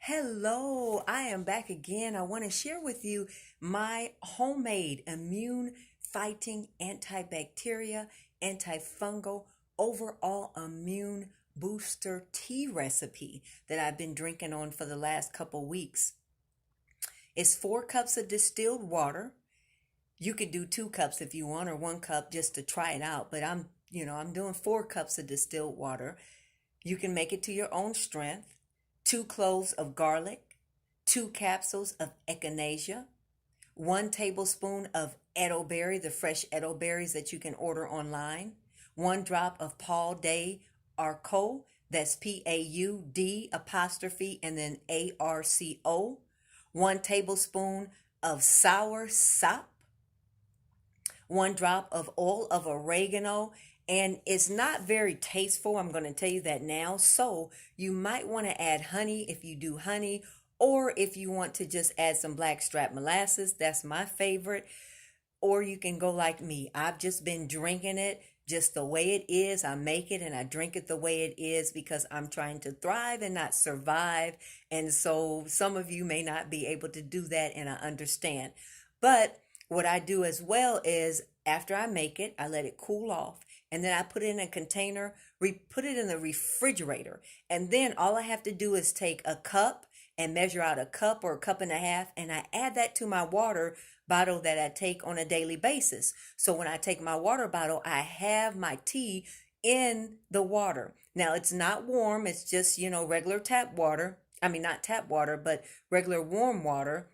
Hello, I am back again. I want to share with you my homemade immune fighting antibacteria, antifungal, overall immune booster tea recipe that I've been drinking on for the last couple weeks. It's 4 cups of distilled water. You could do 2 cups if you want, or 1 cup just to try it out, but I'm doing 4 cups of distilled water. You can make it to your own strength. 2 cloves of garlic, 2 capsules of echinacea, 1 tablespoon of elderberry, the fresh elderberries that you can order online, 1 drop of Paul Day Arco, that's Paud apostrophe and then ARCO, 1 tablespoon of soursop, 1 drop of oil of oregano, and it's not very tasteful. I'm going to tell you that now. So you might want to add honey if you do honey, or if you want to just add some blackstrap molasses. That's my favorite. Or you can go like me. I've just been drinking it just the way it is. I make it and I drink it the way it is because I'm trying to thrive and not survive. And so some of you may not be able to do that, and I understand. But what I do as well is after I make it, I let it cool off. And then I put it in a container, put it in the refrigerator. And then all I have to do is take a cup and measure out a cup or a cup and a half. And I add that to my water bottle that I take on a daily basis. So when I take my water bottle, I have my tea in the water. Now it's not warm. It's just, regular tap water. I mean, not tap water, but regular warm water.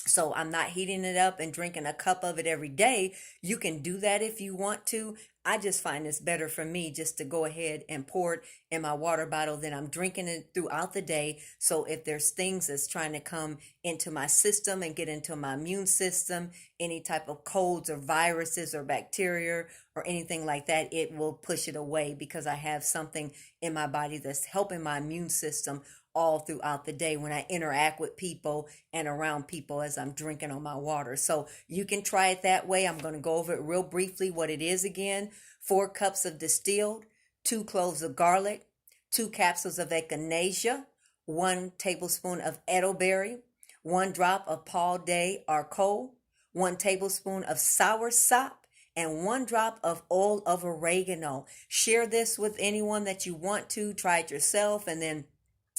So I'm not heating it up and drinking a cup of it every day. You can do that if you want to. I just find it's better for me just to go ahead and pour it in my water bottle. Then I'm drinking it throughout the day. So if there's things that's trying to come into my system and get into my immune system, any type of colds or viruses or bacteria or anything like that, it will push it away because I have something in my body that's helping my immune system all throughout the day when I interact with people and around people as I'm drinking on my water. So you can try it that way. I'm going to go over it real briefly what it is again. 4 cups of distilled, 2 cloves of garlic, 2 capsules of echinacea, 1 tablespoon of elderberry, 1 drop of Paul Day Arco, 1 tablespoon of soursop, and 1 drop of oil of oregano. Share this with anyone that you want to. Try it yourself and then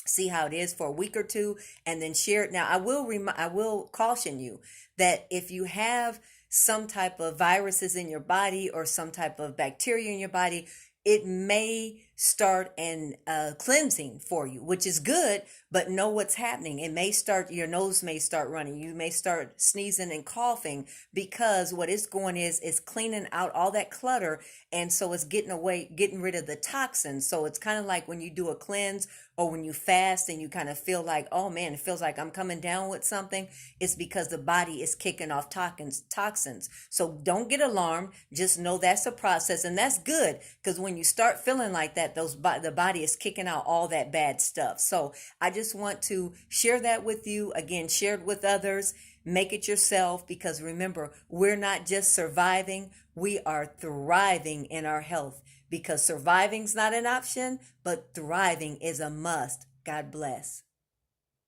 see how it is for a week or two, and then share it. Now, I will caution you that if you have some type of viruses in your body or some type of bacteria in your body, it may start an cleansing for you, which is good, but know what's happening. It may start, your nose may start running. You may start sneezing and coughing because what it's going is cleaning out all that clutter. And so it's getting rid of the toxins. So it's kind of like when you do a cleanse or when you fast and you kind of feel like, oh man, it feels like I'm coming down with something. It's because the body is kicking off toxins. So don't get alarmed. Just know that's a process, and that's good, because when you start feeling like that, the body is kicking out all that bad stuff. So I just want to share that with you. Again, share it with others. Make it yourself, because remember, we're not just surviving, we are thriving in our health, because surviving's not an option, but thriving is a must. God bless.